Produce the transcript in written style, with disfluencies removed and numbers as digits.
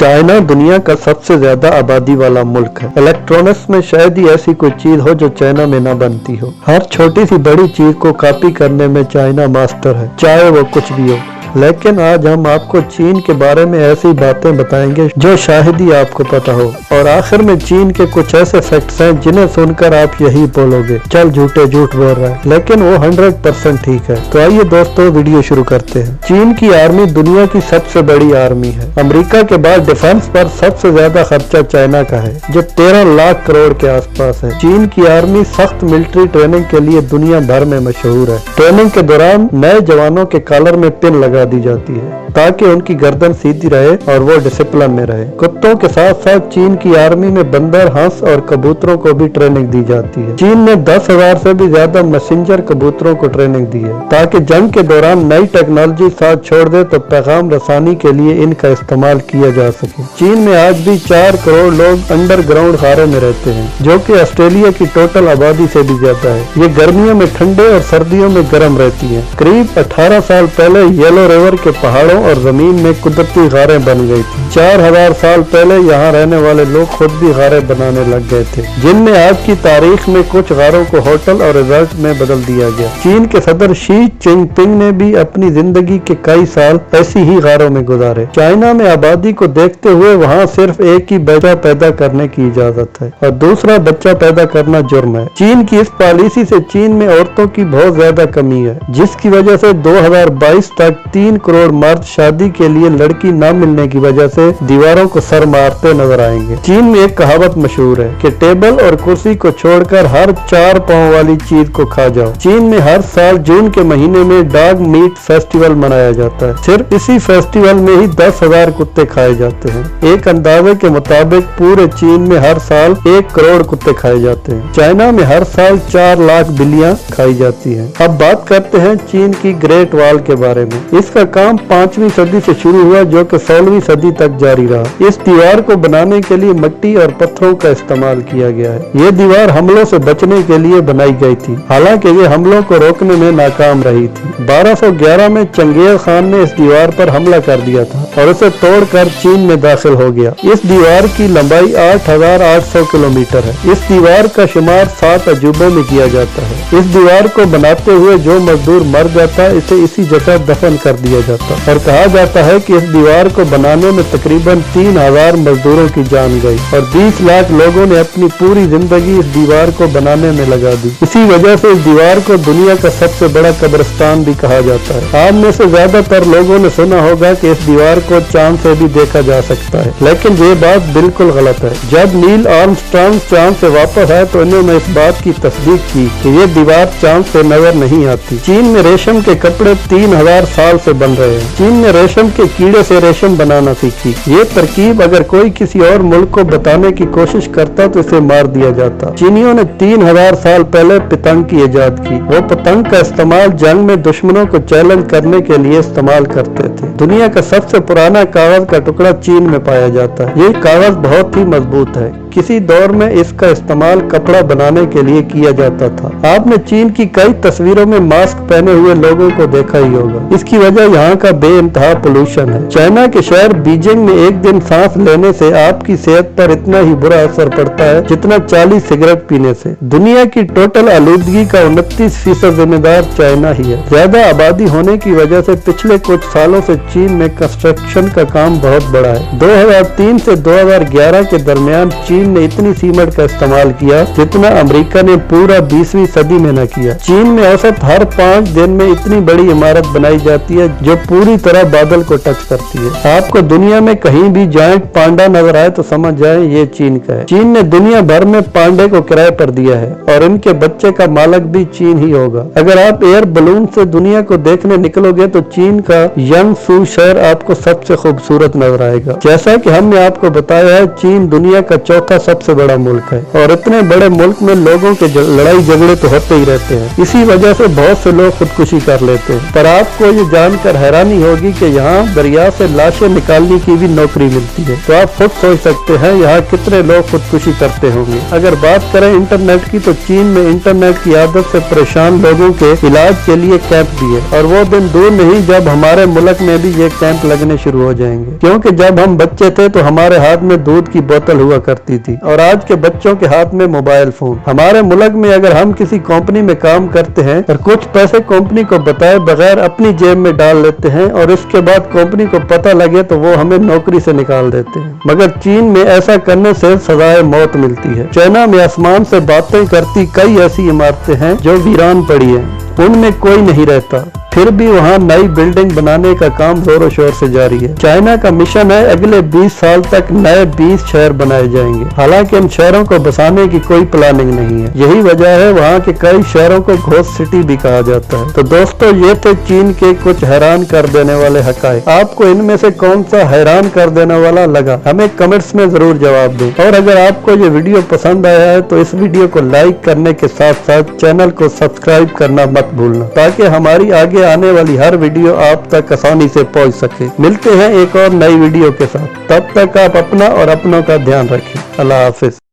China दुनिया का सबसे ज्यादा आबादी वाला मुल्क है। इलेक्ट्रॉनिक्स में शायद ही ऐसी कोई चीज हो जो चाइना में ना बनती हो। हर छोटी सी बड़ी चीज को कॉपी करने में चाइना मास्टर है, चाहे वो कुछ भी हो। लेकिन आज हम आपको चीन के बारे में ऐसी बातें बताएंगे जो शायद ही आपको पता हो। और आखिर में चीन के कुछ ऐसे फैक्ट्स हैं जिन्हें सुनकर आप यही बोलोगे, चल झूठ बोल रहा है, लेकिन वो 100% ठीक है। तो आइए दोस्तों वीडियो शुरू करते हैं। चीन की आर्मी दुनिया की सबसे बड़ी आर्मी है। अमेरिका के बाद डिफेंस पर सबसे ज्यादा खर्चा चाइना का है, जो 13 लाख करोड़ के आसपास है। चीन की आर्मी सख्त मिलिट्री ट्रेनिंग के लिए दुनिया भर में मशहूर है। ट्रेनिंग के दौरान नए जवानों के कॉलर में पिन लगा दी जाती है ताकि उनकी गर्दन सीधी रहे और वो डिसिप्लिन में रहे। कुत्तों के साथ साथ चीन की आर्मी में बंदर, हंस और कबूतरों को भी ट्रेनिंग दी जाती है। चीन ने 10,000 से भी ज्यादा मैसेंजर कबूतरों को ट्रेनिंग दी है ताकि जंग के दौरान नई टेक्नोलॉजी साथ छोड़ दे तो पैगाम रसानी के लिए इनका इस्तेमाल किया जा सके। चीन में आज भी 4 करोड़ लोग अंडरग्राउंड खारे में रहते हैं, जो कि ऑस्ट्रेलिया की टोटल आबादी से भी ज्यादा है। ये गर्मियों में ठंडे और सर्दियों में गर्म रहती है। करीब 18 साल पहले येलो रिवर के पहाड़ों और जमीन में कुदरती गारें बन गई थी। 4000 साल पहले यहाँ रहने वाले लोग खुद भी गारें बनाने लग गए थे, जिनमें आज की तारीख में कुछ गारों को होटल और रिजॉर्ट में बदल दिया गया। चीन के सदर शी जिनपिंग ने भी अपनी जिंदगी के कई साल ऐसी ही गारों में गुजारे। चाइना में आबादी को देखते हुए वहाँ सिर्फ एक ही बच्चा पैदा करने की इजाजत है और दूसरा बच्चा पैदा करना जुर्म है। चीन की इस पॉलिसी से चीन में औरतों की बहुत ज्यादा कमी है, जिसकी वजह से 2022 तक 3 करोड़ मर्द शादी के लिए लड़की न मिलने की वजह से दीवारों को सर मारते नजर आएंगे। चीन में एक कहावत मशहूर है कि टेबल और कुर्सी को छोड़कर हर 4 पांव वाली चीज को खा जाओ। चीन में हर साल जून के महीने में डॉग मीट फेस्टिवल मनाया जाता है। सिर्फ इसी फेस्टिवल में ही 10,000 कुत्ते खाए जाते हैं। एक अंदाजे के मुताबिक पूरे चीन में हर साल 1 करोड़ कुत्ते खाए जाते हैं। चाइना में हर साल 4 लाख बिल्लियां खाई जाती हैं। अब बात करते हैं चीन की ग्रेट वॉल के बारे में। इसका काम 5वीं सदी से शुरू हुआ, जो कि 16वीं सदी तक जारी रहा। इस दीवार को बनाने के लिए मिट्टी और पत्थरों का इस्तेमाल किया गया है। ये दीवार हमलों से बचने के लिए बनाई गई थी, हालांकि ये हमलों को रोकने में नाकाम रही थी। 1211 में चंगेज खान ने इस दीवार पर हमला कर दिया था और उसे तोड़कर चीन में दाखिल हो गया। इस दीवार की लंबाई 8,800 किलोमीटर है। इस दीवार का शुमार 7 अजूबों में किया जाता है। इस दीवार को बनाते हुए जो मजदूर मर जाता है, इसे इसी जगह दफन कर दिया जाता और कहा जाता है कि इस दीवार को बनाने में तकरीबन 3000 मजदूरों की जान गई और 20 लाख लोगों ने अपनी पूरी जिंदगी इस दीवार को बनाने में लगा दी। इसी वजह से इस दीवार को दुनिया का सबसे बड़ा कब्रिस्तान भी कहा जाता है। आप में से ज्यादातर लोगों ने सुना होगा कि इस दीवार को चांद से भी देखा जा सकता है, लेकिन ये बात बिल्कुल गलत है। जब नील आर्मस्ट्रांग चांद से वापस आए तो इन्होंने इस बात की तस्दीक की कि ये दीवार चांद से नजर नहीं आती। चीन में रेशम के कपड़े 3000 साल से बन रहे हैं। चीन ने रेशम के कीड़े से रेशम बनाना सीखी। ये तरकीब अगर कोई किसी और मुल्क को बताने की कोशिश करता तो इसे मार दिया जाता। चीनियों ने 3000 साल पहले पतंग की इजाद की। वो पतंग का इस्तेमाल जंग में दुश्मनों को चैलेंज करने के लिए इस्तेमाल करते थे। दुनिया का सबसे पुराना कागज का टुकड़ा चीन में पाया जाता है। ये कागज बहुत ही मजबूत है। किसी दौर में इसका इस्तेमाल कपड़ा बनाने के लिए किया जाता था। आपने चीन की कई तस्वीरों में मास्क पहने हुए लोगों को देखा ही होगा। इसकी वजह यहाँ का बेइंतहा पोल्यूशन है। चाइना के शहर बीजिंग में एक दिन सांस लेने से आपकी सेहत पर इतना ही बुरा असर पड़ता है जितना 40 सिगरेट पीने से। दुनिया की टोटल आलूदगी का 29% जिम्मेदार चाइना ही है। ज्यादा आबादी होने की वजह से पिछले कुछ सालों से चीन में कंस्ट्रक्शन का काम बहुत बड़ा है। 2003 से 2011 के दरमियान चीन ने इतनी सीमेंट का इस्तेमाल किया जितना अमेरिका ने पूरा 20वीं सदी में न किया। चीन में औसत हर 5 दिन में इतनी बड़ी इमारत बनाई जाती है जो पूरी तरह बादल को टच करती है। आपको दुनिया में कहीं भी जायंट पांडा नजर आए तो समझ जाए ये चीन का है। चीन ने दुनिया भर में पांडे को किराए पर दिया है और इनके बच्चे का मालिक भी चीन ही होगा। अगर आप एयर बलून से दुनिया को देखने निकलोगे तो चीन का यंगसू शहर आपको सबसे खूबसूरत नजर आएगा। जैसा कि हमने आपको बताया है, चीन दुनिया का चौथा सबसे बड़ा मुल्क है और इतने बड़े मुल्क में लोगों के लड़ाई झगड़े तो होते ही रहते हैं। इसी वजह से बहुत से लोग खुदकुशी कर लेते हैं। पर आपको ये जानकर हैरानी होगी कि यहाँ दरिया से लाशें निकालने की की भी नौकरी मिलती है। तो आप खुद सोच सकते हैं यहाँ कितने लोग खुदकुशी करते होंगे। अगर बात करें इंटरनेट की, तो चीन में इंटरनेट की आदत से परेशान लोगों के इलाज के लिए कैंप भी है, और वो दिन दूर नहीं जब हमारे मुल्क में भी ये कैंप लगने शुरू हो जाएंगे। क्योंकि जब हम बच्चे थे तो हमारे हाथ में दूध की बोतल हुआ करती थी, और आज के बच्चों के हाथ में मोबाइल फोन। हमारे मुल्क में अगर हम किसी कंपनी में काम करते हैं और कुछ पैसे कंपनी को बताए बगैर अपनी जेब में डाल लेते हैं, और इसके बाद कंपनी को पता लगे तो वो हमें नौकरी से निकाल देते हैं। मगर चीन में ऐसा करने से सजाए मौत मिलती है। चाइना में आसमान से बातें करती कई ऐसी इमारतें हैं जो वीरान पड़ी हैं, उनमें कोई नहीं रहता, फिर भी वहाँ नई बिल्डिंग बनाने का काम जोरों शोर से जारी है। चाइना का मिशन है अगले 20 साल तक नए 20 शहर बनाए जाएंगे। हालांकि इन शहरों को बसाने की कोई प्लानिंग नहीं है। यही वजह है वहाँ के कई शहरों को घोस्ट सिटी भी कहा जाता है। तो दोस्तों, ये थे चीन के कुछ हैरान कर देने वाले हकायक। आपको इनमें से कौन सा हैरान कर देने वाला लगा, हमें कमेंट्स में जरूर जवाब दें। और अगर आपको ये वीडियो पसंद आया है तो इस वीडियो को लाइक करने के साथ साथ चैनल को सब्सक्राइब करना मत भूलना, ताकि हमारी आगे आने वाली हर वीडियो आप तक आसानी से पहुंच सके। मिलते हैं एक और नई वीडियो के साथ, तब तक आप अपना और अपनों का ध्यान रखें। अल्लाह हाफिज।